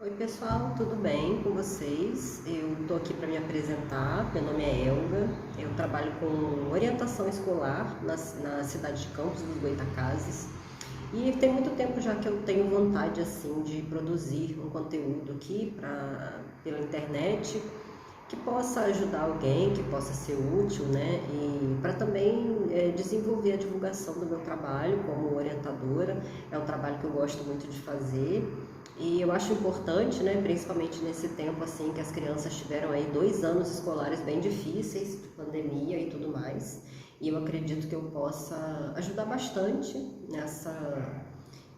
Oi pessoal, tudo bem com vocês? Eu estou aqui para me apresentar, meu nome é Elga, eu trabalho com orientação escolar na cidade de Campos dos Goytacazes e tem muito tempo já que eu tenho vontade assim de produzir um conteúdo aqui pela internet que possa ajudar alguém, que possa ser útil, né? E para também desenvolver a divulgação do meu trabalho como orientadora. É um trabalho que eu gosto muito de fazer e eu acho importante, né? Principalmente nesse tempo assim que as crianças tiveram aí 2 anos escolares bem difíceis, de pandemia e tudo mais. E eu acredito que eu possa ajudar bastante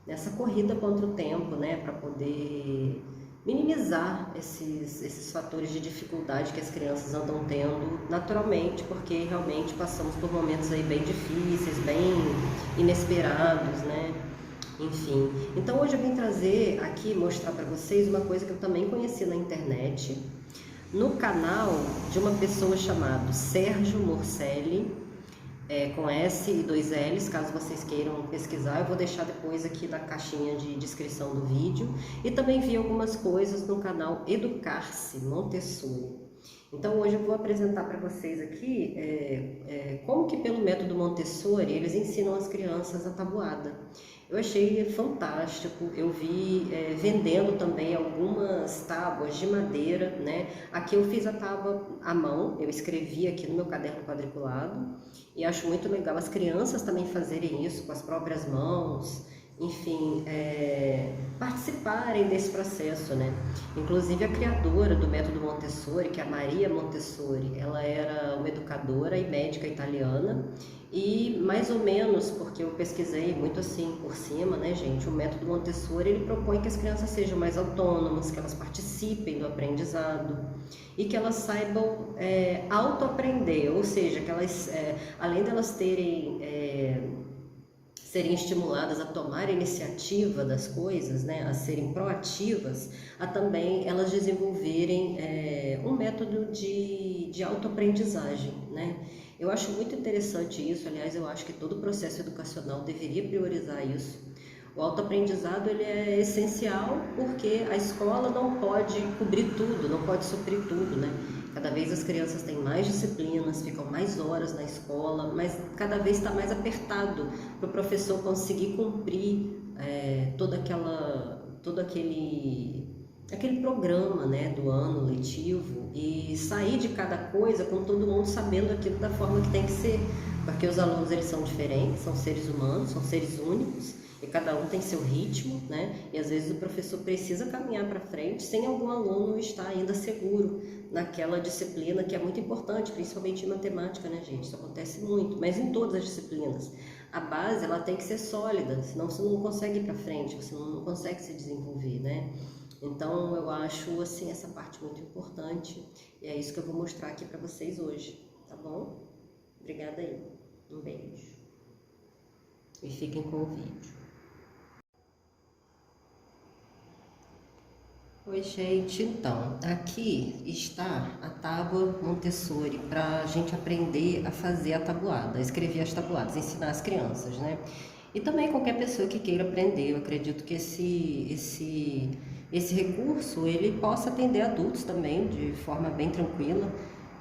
nessa corrida contra o tempo, né, para poder minimizar esses fatores de dificuldade que as crianças andam tendo naturalmente, porque realmente passamos por momentos aí bem difíceis, bem inesperados, né? Enfim, então hoje eu vim trazer aqui, mostrar para vocês uma coisa que eu também conheci na internet, no canal de uma pessoa chamada Sérgio Morcelli, com S e 2 L's, caso vocês queiram pesquisar, eu vou deixar depois aqui na caixinha de descrição do vídeo. E também vi algumas coisas no canal Educar-se Montessori. Então hoje eu vou apresentar para vocês aqui como que pelo método Montessori eles ensinam as crianças a tabuada. Eu achei fantástico, eu vi vendendo também algumas tábuas de madeira, né? Aqui eu fiz a tábua à mão, eu escrevi aqui no meu caderno quadriculado e acho muito legal as crianças também fazerem isso com as próprias mãos, enfim, participarem desse processo, né? Inclusive a criadora do método Montessori, que é a Maria Montessori, ela era uma educadora e médica italiana e mais ou menos, porque eu pesquisei muito assim por cima, né, gente, o método Montessori ele propõe que as crianças sejam mais autônomas, que elas participem do aprendizado e que elas saibam autoaprender, ou seja, que elas, além de elas serem estimuladas a tomar a iniciativa das coisas, né, a serem proativas, a também elas desenvolverem um método de autoaprendizagem, né? Eu acho muito interessante isso, aliás, eu acho que todo o processo educacional deveria priorizar isso. O autoaprendizado ele é essencial porque a escola não pode cobrir tudo, não pode suprir tudo, né? Cada vez as crianças têm mais disciplinas, ficam mais horas na escola, mas cada vez está mais apertado para o professor conseguir cumprir todo aquele programa, né, do ano letivo e sair de cada coisa com todo mundo sabendo aquilo da forma que tem que ser, porque os alunos eles são diferentes, são seres humanos, são seres únicos e cada um tem seu ritmo, né? E às vezes o professor precisa caminhar para frente sem algum aluno estar ainda seguro naquela disciplina que é muito importante, principalmente em matemática, né, gente? Isso acontece muito, mas em todas as disciplinas. A base ela tem que ser sólida, senão você não consegue ir para frente, você não consegue se desenvolver, né? Então eu acho assim essa parte muito importante e é isso que eu vou mostrar aqui para vocês hoje, tá bom? Obrigada aí, um beijo e fiquem com o vídeo. Oi gente, então aqui está a tábua Montessori para a gente aprender a fazer a tabuada, a escrever as tabuadas, ensinar as crianças, né? E também qualquer pessoa que queira aprender, eu acredito que esse recurso ele possa atender adultos também de forma bem tranquila.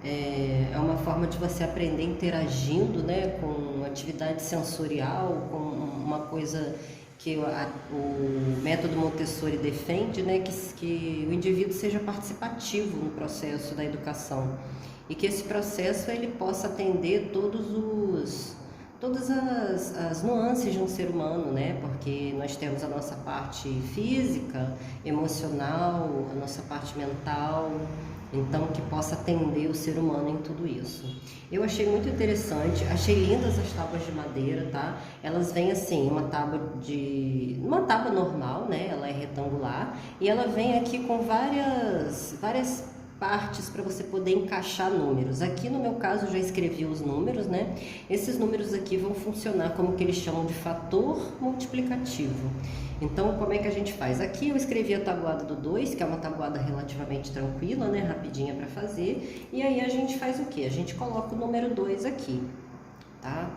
É uma forma de você aprender interagindo, né, com atividade sensorial, com uma coisa que o método Montessori defende, né, que o indivíduo seja participativo no processo da educação e que esse processo ele possa atender todas as nuances de um ser humano, né? Porque nós temos a nossa parte física, emocional, a nossa parte mental, então que possa atender o ser humano em tudo isso. Eu achei muito interessante, achei lindas as tábuas de madeira, tá? Elas vêm assim, uma tábua normal, né? Ela é retangular e ela vem aqui com várias partes para você poder encaixar números. Aqui no meu caso eu já escrevi os números, né? Esses números aqui vão funcionar como que eles chamam de fator multiplicativo. Então, como é que a gente faz? Aqui eu escrevi a tabuada do 2, que é uma tabuada relativamente tranquila, né? Rapidinha para fazer. E aí a gente faz o quê? A gente coloca o número 2 aqui, tá?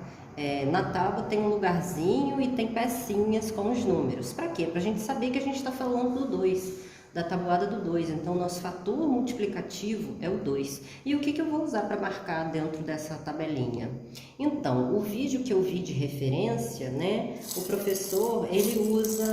Na tábua tem um lugarzinho e tem pecinhas com os números. Para quê? Para a gente saber que a gente está falando do 2. da tabuada do 2. Então, nosso fator multiplicativo é o 2. E o que eu vou usar para marcar dentro dessa tabelinha? Então, o vídeo que eu vi de referência, né, o professor, ele usa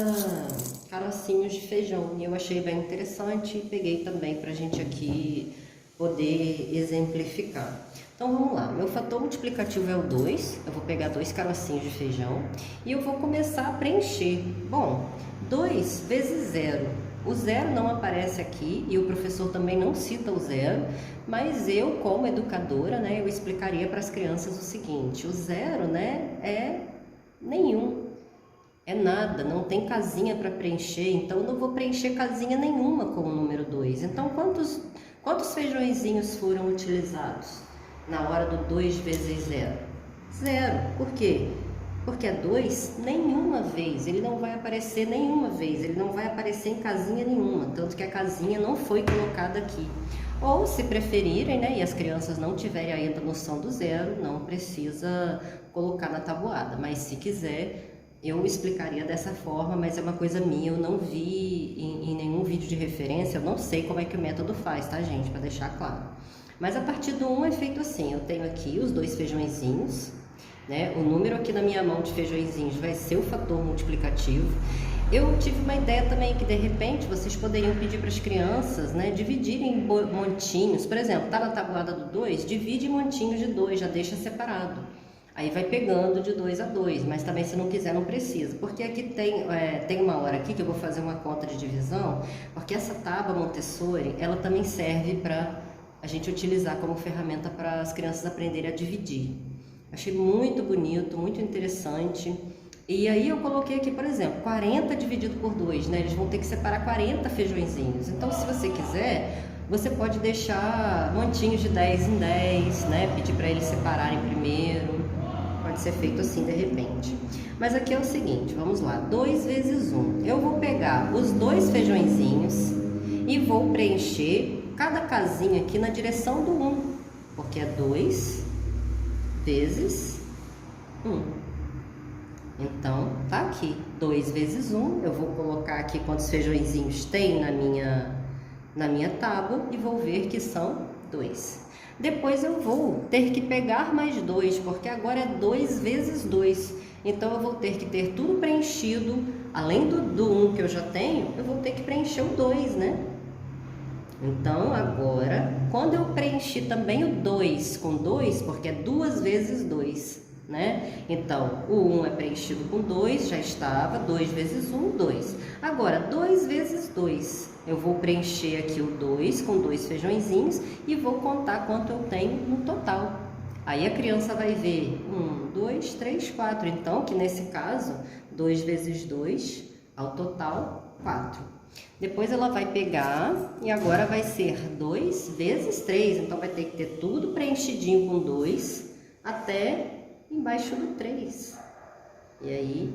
carocinhos de feijão. E eu achei bem interessante e peguei também para a gente aqui poder exemplificar. Então vamos lá, meu fator multiplicativo é o 2, eu vou pegar 2 carocinhos de feijão e eu vou começar a preencher. Bom, 2 vezes 0, o 0 não aparece aqui e o professor também não cita o 0, mas eu, como educadora, né, eu explicaria para as crianças o seguinte: o 0, né, é nenhum, é nada, não tem casinha para preencher, então eu não vou preencher casinha nenhuma com o número 2. Então quantos feijõezinhos foram utilizados na hora do 2 vezes 0? 0. Por quê? Porque é 2 nenhuma vez, ele não vai aparecer nenhuma vez, ele não vai aparecer em casinha nenhuma, tanto que a casinha não foi colocada aqui. Ou, se preferirem, né, e as crianças não tiverem ainda noção do 0, não precisa colocar na tabuada, mas se quiser, eu explicaria dessa forma, mas é uma coisa minha, eu não vi em nenhum vídeo de referência, eu não sei como é que o método faz, tá, gente? Para deixar claro. Mas a partir do 1 é feito assim, eu tenho aqui os 2 feijõezinhos, né? O número aqui na minha mão de feijõezinhos vai ser o fator multiplicativo. Eu tive uma ideia também que, de repente, vocês poderiam pedir para as crianças, né, dividirem em montinhos. Por exemplo, tá na tabuada do 2, divide em montinhos de 2, já deixa separado. Aí vai pegando de 2 a 2, mas também, se não quiser, não precisa. Porque aqui tem uma hora aqui que eu vou fazer uma conta de divisão, porque essa tábua Montessori, ela também serve para a gente utilizar como ferramenta para as crianças aprenderem a dividir. Achei muito bonito, muito interessante. E aí eu coloquei aqui, por exemplo, 40 dividido por 2, né? Eles vão ter que separar 40 feijõezinhos. Então, se você quiser, você pode deixar montinhos de 10 em 10, né? Pedir para eles separarem primeiro. Pode ser feito assim de repente. Mas aqui é o seguinte, vamos lá. 2 vezes 1. Eu vou pegar os 2 feijõezinhos e vou preencher cada casinha aqui na direção do 1, porque é 2 vezes 1. Então, tá aqui, 2 vezes 1, eu vou colocar aqui quantos feijõezinhos tem na minha tábua e vou ver que são 2. Depois eu vou ter que pegar mais 2, porque agora é 2 vezes 2. Então, eu vou ter que ter tudo preenchido, além do 1 que eu já tenho, eu vou ter que preencher o 2, né? Então, agora, quando eu preenchi também o 2 com 2, porque é 2 vezes 2, né? Então, o 1 é preenchido com 2, já estava, 2 vezes 1, 2. Agora, 2 vezes 2, eu vou preencher aqui o 2 com 2 feijõezinhos e vou contar quanto eu tenho no total. Aí a criança vai ver 1, 2, 3, 4. Então, que nesse caso, 2 vezes 2, ao total, 4. Depois ela vai pegar e agora vai ser 2 vezes 3, então vai ter que ter tudo preenchidinho com 2 até embaixo do 3. E aí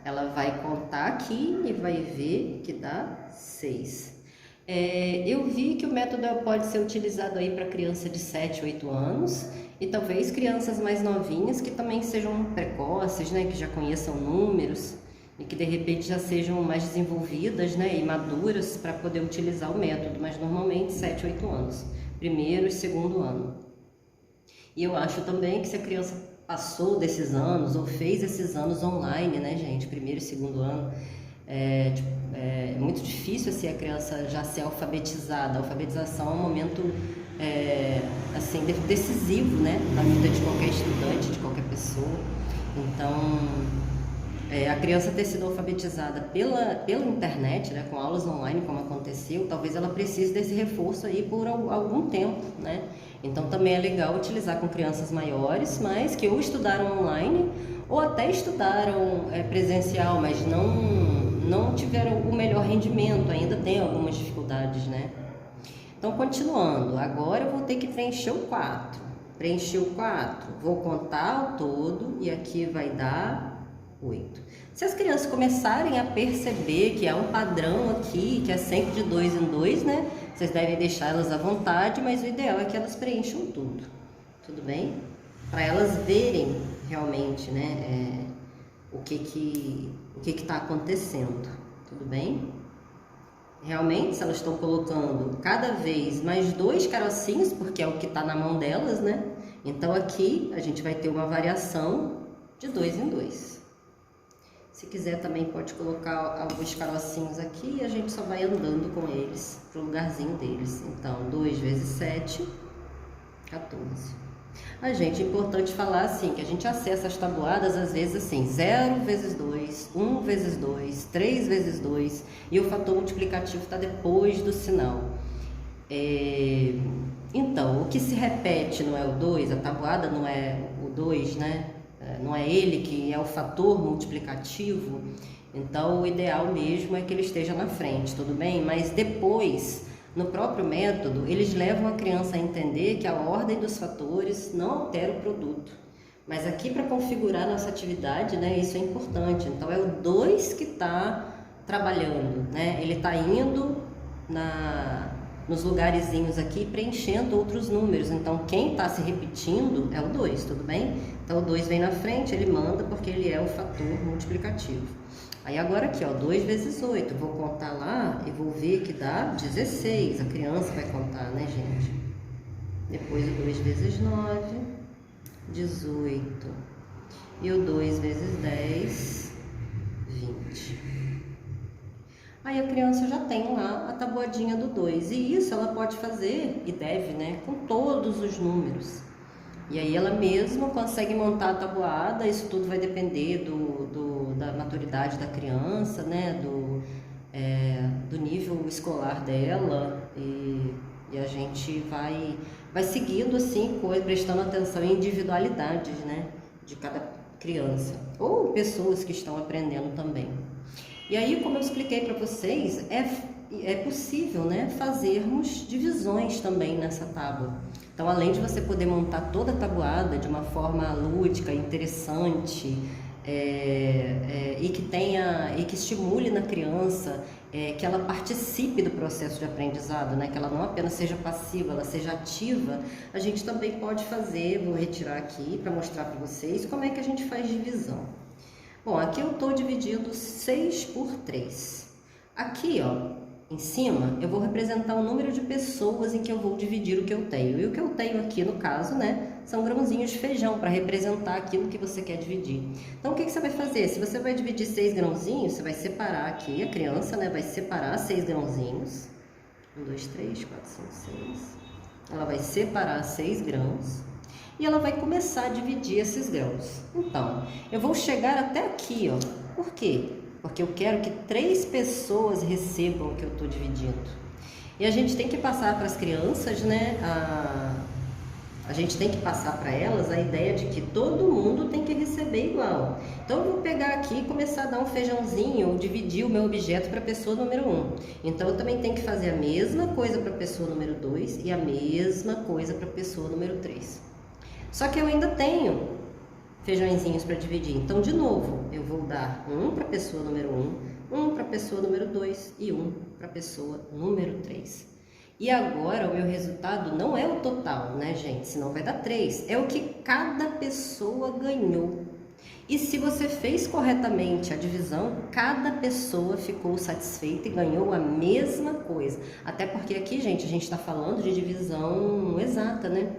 ela vai contar aqui e vai ver que dá 6. Eu vi que o método pode ser utilizado aí para criança de 7, 8 anos e talvez crianças mais novinhas que também sejam precoces, né, que já conheçam números e que de repente já sejam mais desenvolvidas, né, e maduras para poder utilizar o método, mas normalmente 7, 8 anos, primeiro e segundo ano. E eu acho também que se a criança passou desses anos ou fez esses anos online, né, gente, primeiro e segundo ano, é muito difícil assim a criança já ser alfabetizada. A alfabetização é um momento assim decisivo, né, na vida de qualquer estudante, de qualquer pessoa. Então, a criança ter sido alfabetizada pela internet, né, com aulas online, como aconteceu, talvez ela precise desse reforço aí por algum tempo, né? Então também é legal utilizar com crianças maiores, mas que ou estudaram online ou até estudaram presencial, mas não tiveram o melhor rendimento, ainda tem algumas dificuldades, né? Então, continuando, agora eu vou ter que preencher o 4. Preenchi o 4, vou contar ao todo e aqui vai dar 8. Se as crianças começarem a perceber que há um padrão aqui, que é sempre de 2 em 2, né? Vocês devem deixar elas à vontade, mas o ideal é que elas preencham tudo. Tudo bem? Para elas verem realmente, né, o que está acontecendo. Tudo bem? Realmente, se elas estão colocando cada vez mais 2 carocinhos, porque é o que está na mão delas, né? Então aqui a gente vai ter uma variação de 2 em 2. Se quiser também pode colocar alguns carocinhos aqui e a gente só vai andando com eles para o lugarzinho deles. Então, 2 vezes 7, 14. Gente, é importante falar assim, que a gente acessa as tabuadas às vezes assim, 0 vezes 2, 1 vezes 2, 3 vezes 2, e o fator multiplicativo está depois do sinal. Então, o que se repete não é o 2, a tabuada não é o 2, né? Não é ele que é o fator multiplicativo. Então, o ideal mesmo é que ele esteja na frente, tudo bem? Mas depois, no próprio método, eles levam a criança a entender que a ordem dos fatores não altera o produto. Mas aqui, para configurar nossa atividade, né, isso é importante. Então, é o 2 que está trabalhando, né? Ele está indo nos lugarzinhos aqui, preenchendo outros números. Então, quem está se repetindo é o 2, tudo bem? Então, o 2 vem na frente, ele manda porque ele é o fator multiplicativo. Aí agora aqui, ó, 2 vezes 8, vou contar lá e vou ver que dá 16. A criança vai contar, né, gente? Depois o 2 vezes 9, 18. E o 2 vezes 10, 20. Aí a criança já tem lá a tabuadinha do 2. E isso ela pode fazer, e deve, né, com todos os números. E aí ela mesma consegue montar a tabuada. Isso tudo vai depender da maturidade da criança, né, do nível escolar dela. E a gente vai seguindo assim, prestando atenção em individualidades, né, de cada criança. Ou pessoas que estão aprendendo também. E aí, como eu expliquei para vocês, é possível, né, fazermos divisões também nessa tábua. Então, além de você poder montar toda a tabuada de uma forma lúdica, interessante, e que estimule na criança, que ela participe do processo de aprendizado, né, que ela não apenas seja passiva, ela seja ativa, a gente também pode fazer, vou retirar aqui para mostrar para vocês como é que a gente faz divisão. Bom, aqui eu estou dividindo 6 por 3. Aqui, ó, em cima, eu vou representar o número de pessoas em que eu vou dividir o que eu tenho. E o que eu tenho aqui, no caso, né, são grãozinhos de feijão para representar aquilo que você quer dividir. Então, o que você vai fazer? Se você vai dividir 6 grãozinhos, você vai separar aqui, a criança, né, vai separar 6 grãozinhos. 1, 2, 3, 4, 5, 6. Ela vai separar 6 grãos. E ela vai começar a dividir esses grãos. Então, eu vou chegar até aqui, ó. Por quê? Porque eu quero que 3 pessoas recebam o que eu estou dividindo. E a gente tem que passar para as crianças, né? A gente tem que passar para elas a ideia de que todo mundo tem que receber igual. Então, eu vou pegar aqui e começar a dar um feijãozinho, ou dividir o meu objeto para a pessoa número 1. Então, eu também tenho que fazer a mesma coisa para a pessoa número 2 e a mesma coisa para a pessoa número 3. Só que eu ainda tenho feijõezinhos para dividir. Então, de novo, eu vou dar um para a pessoa número 1, um para a pessoa número 2 e um para a pessoa número 3. E agora, o meu resultado não é o total, né, gente? Senão vai dar 3. É o que cada pessoa ganhou. E se você fez corretamente a divisão, cada pessoa ficou satisfeita e ganhou a mesma coisa. Até porque aqui, gente, a gente está falando de divisão exata, né?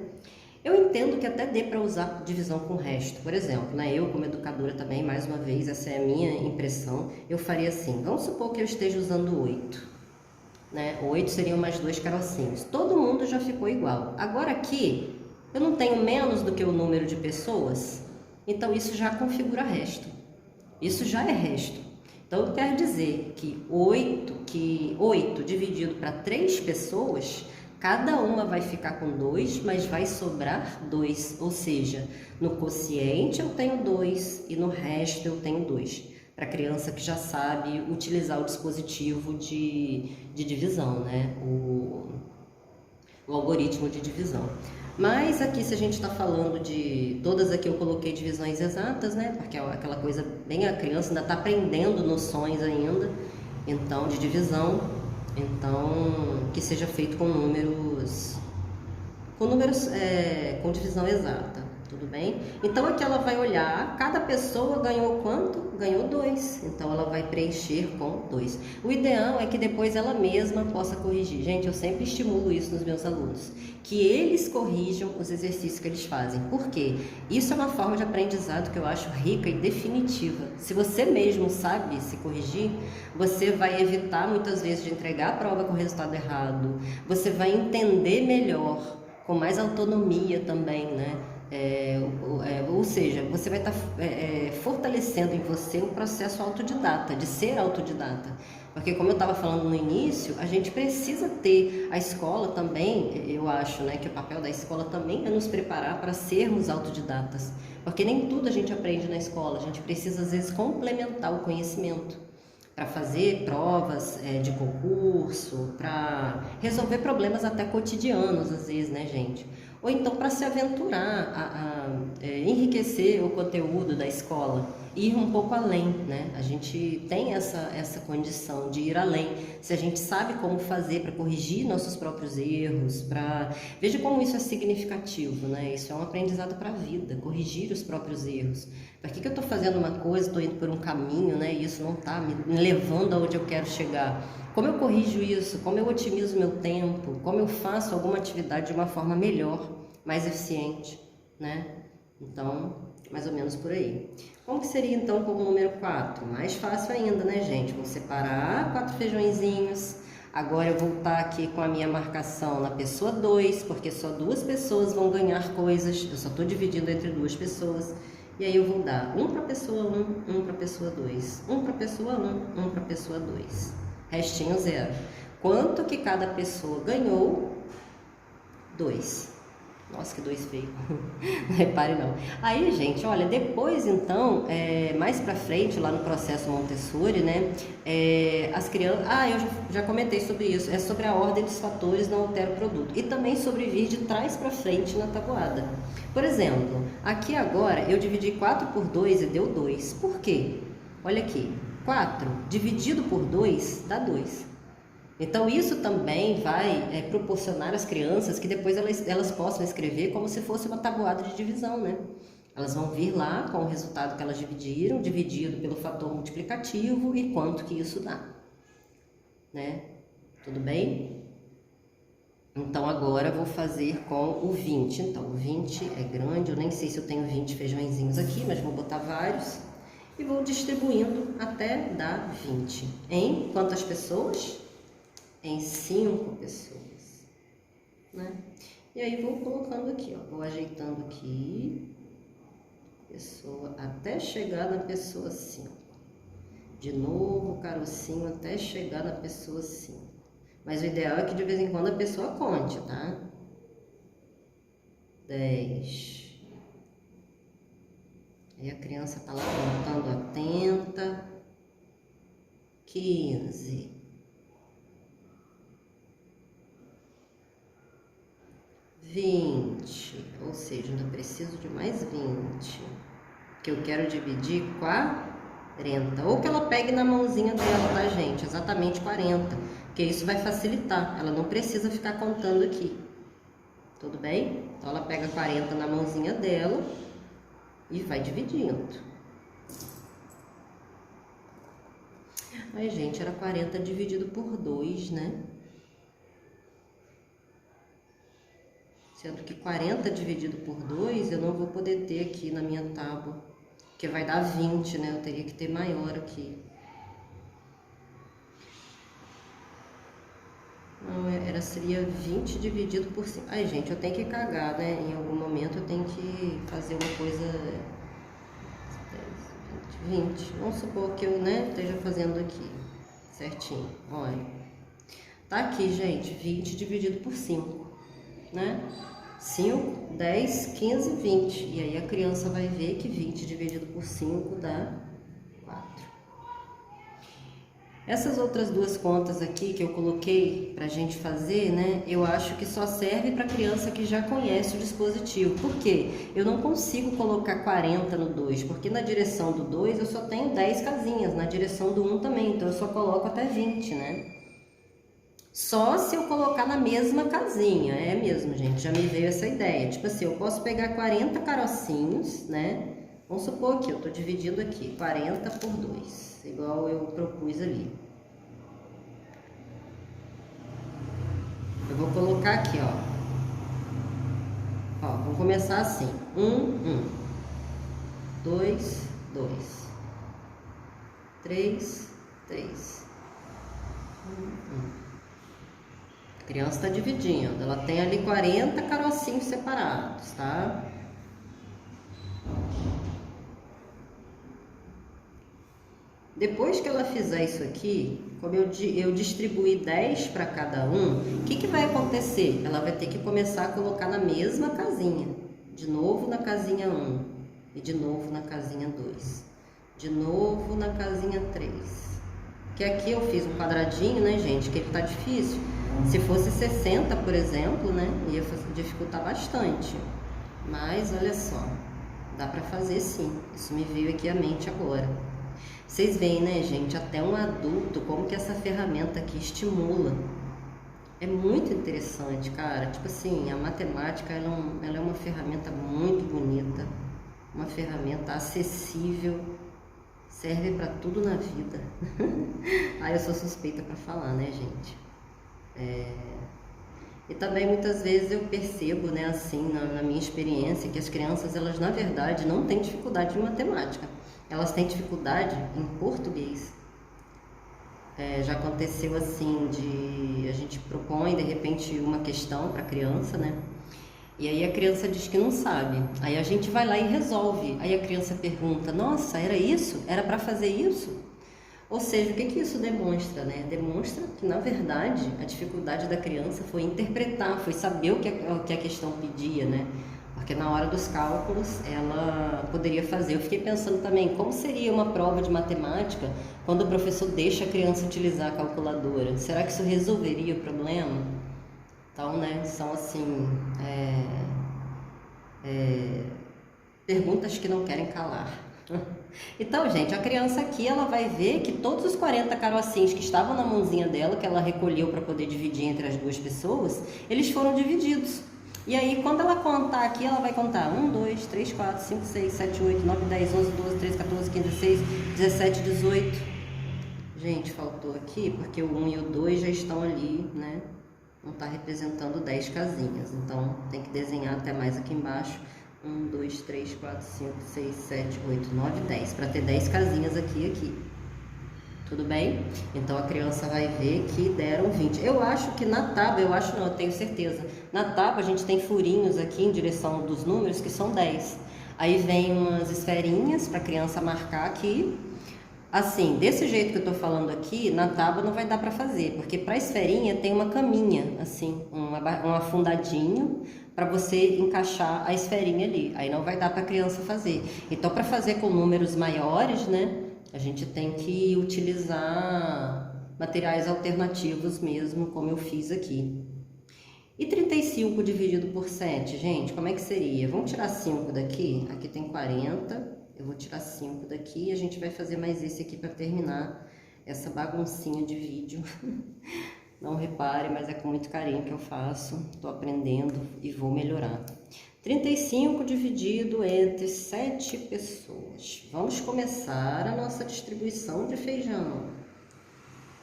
Eu entendo que até dê para usar divisão com o resto. Por exemplo, né, eu como educadora também, mais uma vez, essa é a minha impressão, eu faria assim, vamos supor que eu esteja usando 8. Né? 8 seriam mais 2 carocinhos. Todo mundo já ficou igual. Agora aqui, eu não tenho menos do que o número de pessoas, então isso já configura resto. Isso já é resto. Então, quer dizer que 8 dividido para 3 pessoas... Cada uma vai ficar com 2, mas vai sobrar 2. Ou seja, no quociente eu tenho 2 e no resto eu tenho 2. Para a criança que já sabe utilizar o dispositivo de divisão, né? O algoritmo de divisão. Mas aqui, se a gente está falando de... Todas aqui eu coloquei divisões exatas, né? Porque é aquela coisa bem... A criança ainda está aprendendo noções ainda. Então, de divisão... Então, que seja feito com números com divisão exata, tudo bem? Então aqui ela vai olhar, cada pessoa ganhou quanto? Ganhou 2, então ela vai preencher com 2. O ideal é que depois ela mesma possa corrigir. Gente, eu sempre estimulo isso nos meus alunos, que eles corrijam os exercícios que eles fazem. Por quê? Isso é uma forma de aprendizado que eu acho rica e definitiva. Se você mesmo sabe se corrigir, você vai evitar muitas vezes de entregar a prova com o resultado errado, você vai entender melhor, com mais autonomia também, né? Ou seja, você vai estar fortalecendo em você o processo autodidata, de ser autodidata. Porque como eu estava falando no início, a gente precisa ter a escola também, eu acho, né, que o papel da escola também é nos preparar para sermos autodidatas. Porque nem tudo a gente aprende na escola, a gente precisa às vezes complementar o conhecimento para fazer provas de concurso, para resolver problemas até cotidianos, às vezes, né, gente? Ou então para se aventurar, enriquecer o conteúdo da escola, ir um pouco além, né? A gente tem essa condição de ir além, se a gente sabe como fazer para corrigir nossos próprios erros, veja como isso é significativo, né? Isso é um aprendizado para a vida, corrigir os próprios erros. Para que eu estou fazendo uma coisa, estou indo por um caminho, né? E isso não está me levando aonde eu quero chegar. Como eu corrijo isso? Como eu otimizo meu tempo? Como eu faço alguma atividade de uma forma melhor, mais eficiente, né? Então, mais ou menos por aí. Como que seria então como número 4? Mais fácil ainda, né, gente? Vou separar 4 feijõezinhos. Agora eu vou estar aqui com a minha marcação na pessoa 2, porque só 2 pessoas vão ganhar coisas. Eu só estou dividindo entre 2 pessoas. E aí eu vou dar 1 para a pessoa 1, 1 para a pessoa 2, 1 para a pessoa 1, 1 para a pessoa 2. Restinho 0. Quanto que cada pessoa ganhou? 2. Nossa, que 2 feio. Não repare não. Aí, gente, olha, depois então, mais pra frente, lá no processo Montessori, né, as crianças... eu já comentei sobre isso. É sobre a ordem dos fatores, não altera o produto. E também sobre vir de trás pra frente na tabuada. Por exemplo, aqui agora eu dividi 4 por 2 e deu 2. Por quê? Olha aqui. 4 dividido por 2 dá 2. Então isso também vai proporcionar às crianças que depois elas possam escrever como se fosse uma tabuada de divisão, né? Elas vão vir lá com o resultado que elas dividiram, dividido pelo fator multiplicativo e quanto que isso dá, né? Tudo bem? Então agora eu vou fazer com o 20. Então o 20 é grande, eu nem sei se eu tenho 20 feijõezinhos aqui, mas vou botar vários. E vou distribuindo até dar 20. Em quantas pessoas? Em 5 pessoas, né? E aí vou colocando aqui, ó, vou ajeitando aqui, pessoa, até chegar na pessoa 5. De novo, carocinho, até chegar na pessoa 5. Mas o ideal é que de vez em quando a pessoa conte, tá? 10. Aí a criança tá lá contando atenta. 15. 20, ou seja, ainda preciso de mais 20, que eu quero dividir 40, ou que ela pegue na mãozinha dela, tá, gente? Exatamente 40, porque isso vai facilitar, ela não precisa ficar contando aqui, tudo bem? Então ela pega 40 na mãozinha dela e vai dividindo. Aí, gente, era 40 dividido por 2, né? Sendo que 40 dividido por 2 eu não vou poder ter aqui na minha tábua, porque vai dar 20, né? Eu teria que ter maior aqui. Não, seria 20 dividido por 5. Ai, gente, eu tenho que cagar, né? Em algum momento eu tenho que fazer uma coisa... 20. Vamos supor que eu, né, esteja fazendo aqui, certinho. Olha. Tá aqui, gente, 20 dividido por 5, né? 5, 10, 15, 20. E aí a criança vai ver que 20 dividido por 5 dá 4. Essas outras duas contas aqui que eu coloquei pra gente fazer, né? Eu acho que só serve para criança que já conhece o dispositivo. Por quê? Eu não consigo colocar 40 no 2, porque na direção do 2 eu só tenho 10 casinhas, na direção do 1 também, então eu só coloco até 20, né? Só se eu colocar na mesma casinha, é mesmo, gente, já me veio essa ideia. Tipo assim, eu posso pegar 40 carocinhos, né? Vamos supor que eu tô dividindo aqui, 40 por 2, igual eu propus ali. Eu vou colocar aqui, ó. Ó, vou começar assim, 1, 2, 2, 3, 3, 1. A criança está dividindo, ela tem ali 40 carocinhos separados, tá? Depois que ela fizer isso aqui, como eu distribuí 10 para cada um, o que vai acontecer? Ela vai ter que começar a colocar na mesma casinha. De novo na casinha 1 e de novo na casinha 2. De novo na casinha 3. Que aqui eu fiz um quadradinho, né, gente, que ele tá difícil. Se fosse 60, por exemplo, né, ia dificultar bastante. Mas olha só, dá para fazer sim. Isso me veio aqui à mente agora. Vocês veem, né, gente, até um adulto, como que essa ferramenta aqui estimula. É muito interessante, cara. Tipo assim, a matemática, ela é uma ferramenta muito bonita, uma ferramenta acessível, serve para tudo na vida. Eu sou suspeita para falar, né, gente? E também muitas vezes eu percebo, né, assim, na minha experiência, que as crianças, elas na verdade não têm dificuldade em matemática. Elas têm dificuldade em português. Já aconteceu assim, a gente propõe de repente uma questão para a criança, né? E aí a criança diz que não sabe. Aí a gente vai lá e resolve. Aí a criança pergunta: nossa, era isso? Era para fazer isso? Ou seja, o que isso demonstra, né? Demonstra que, na verdade, a dificuldade da criança foi interpretar, foi saber o que a questão pedia, né? Porque na hora dos cálculos ela poderia fazer. Eu fiquei pensando também, como seria uma prova de matemática quando o professor deixa a criança utilizar a calculadora? Será que isso resolveria o problema? Então, né, são assim, perguntas que não querem calar. Então, gente, a criança aqui, ela vai ver que todos os 40 carocinhos que estavam na mãozinha dela, que ela recolheu para poder dividir entre as duas pessoas, eles foram divididos. E aí, quando ela contar aqui, ela vai contar 1, 2, 3, 4, 5, 6, 7, 8, 9, 10, 11, 12, 13, 14, 15, 16, 17, 18. Gente, faltou aqui, porque o 1 e o 2 já estão ali, né? Não está representando 10 casinhas. Então, tem que desenhar até mais aqui embaixo. 1, 2, 3, 4, 5, 6, 7, 8, 9, 10. Para ter 10 casinhas aqui e aqui. Tudo bem? Então a criança vai ver que deram 20. Eu acho que na tábua, eu tenho certeza. Na tábua a gente tem furinhos aqui em direção dos números que são 10. Aí vem umas esferinhas para a criança marcar aqui. Assim, desse jeito que eu tô falando aqui, na tábua não vai dar para fazer, porque para esferinha tem uma caminha, assim, um afundadinho para você encaixar a esferinha ali. Aí não vai dar para a criança fazer. Então, para fazer com números maiores, né? A gente tem que utilizar materiais alternativos mesmo, como eu fiz aqui. E 35 dividido por 7, gente, como é que seria? Vamos tirar 5 daqui, aqui tem 40, eu vou tirar 5 daqui e a gente vai fazer mais esse aqui para terminar essa baguncinha de vídeo. Não repare, mas é com muito carinho que eu faço, tô aprendendo e vou melhorar. 35 dividido entre 7 pessoas. Vamos começar a nossa distribuição de feijão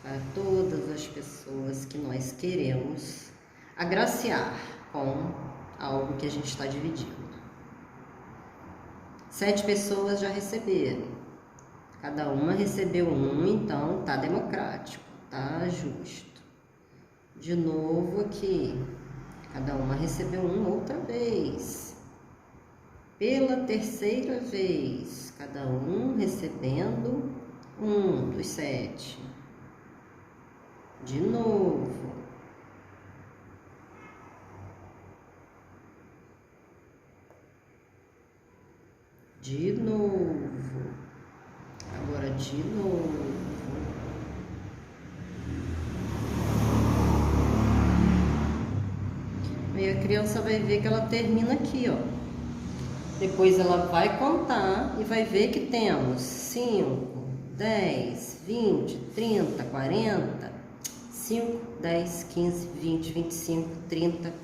para todas as pessoas que nós queremos agraciar com algo que a gente está dividindo. 7 pessoas já receberam. Cada uma recebeu um, então tá democrático, tá justo. De novo aqui. Cada uma recebeu um outra vez. Pela terceira vez, cada um recebendo um dos 7. De novo. De novo. Agora de novo. E a criança vai ver que ela termina aqui, ó. Depois ela vai contar e vai ver que temos 5, 10, 20, 30, 40, 5, 10, 15, 20, 25, 30,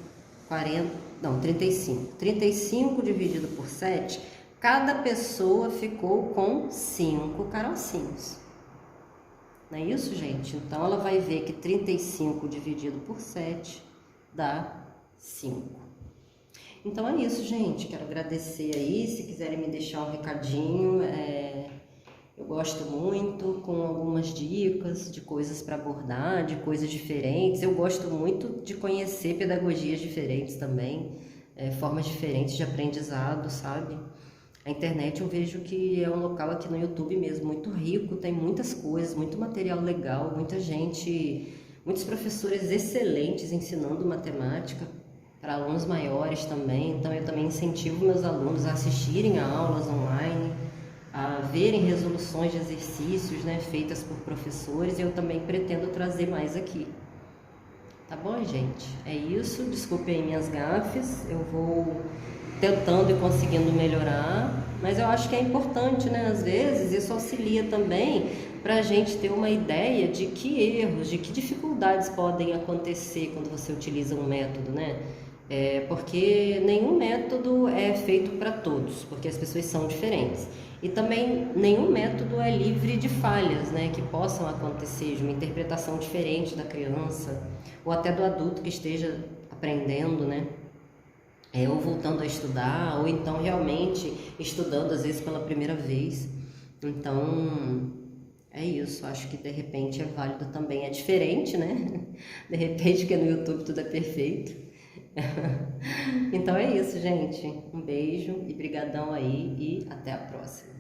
40, não, 35. 35 dividido por 7, cada pessoa ficou com 5 carocinhos. Não é isso, gente? Então, ela vai ver que 35 dividido por 7 dá 5. Então, é isso, gente. Quero agradecer aí. Se quiserem me deixar um recadinho, eu gosto muito, com algumas dicas de coisas para abordar, de coisas diferentes. Eu gosto muito de conhecer pedagogias diferentes também, formas diferentes de aprendizado, sabe? A internet eu vejo que é um local aqui no YouTube mesmo muito rico, tem muitas coisas, muito material legal, muita gente, muitos professores excelentes ensinando matemática para alunos maiores também. Então eu também incentivo meus alunos a assistirem a aulas online, a verem resoluções de exercícios, né, feitas por professores, e eu também pretendo trazer mais aqui. Tá bom, gente? É isso. Desculpem minhas gafes. Eu vou tentando e conseguindo melhorar, mas eu acho que é importante, né? Às vezes isso auxilia também para a gente ter uma ideia de que erros, de que dificuldades podem acontecer quando você utiliza um método, né? Porque nenhum método é feito para todos, porque as pessoas são diferentes. E também nenhum método é livre de falhas, né, que possam acontecer, de uma interpretação diferente da criança, ou até do adulto que esteja aprendendo, né? Ou voltando a estudar, ou então realmente estudando, às vezes, pela primeira vez. Então, é isso. Acho que, de repente, é válido também. É diferente, né? De repente, porque no YouTube tudo é perfeito. Então, é isso, gente. Um beijo e brigadão aí e até a próxima.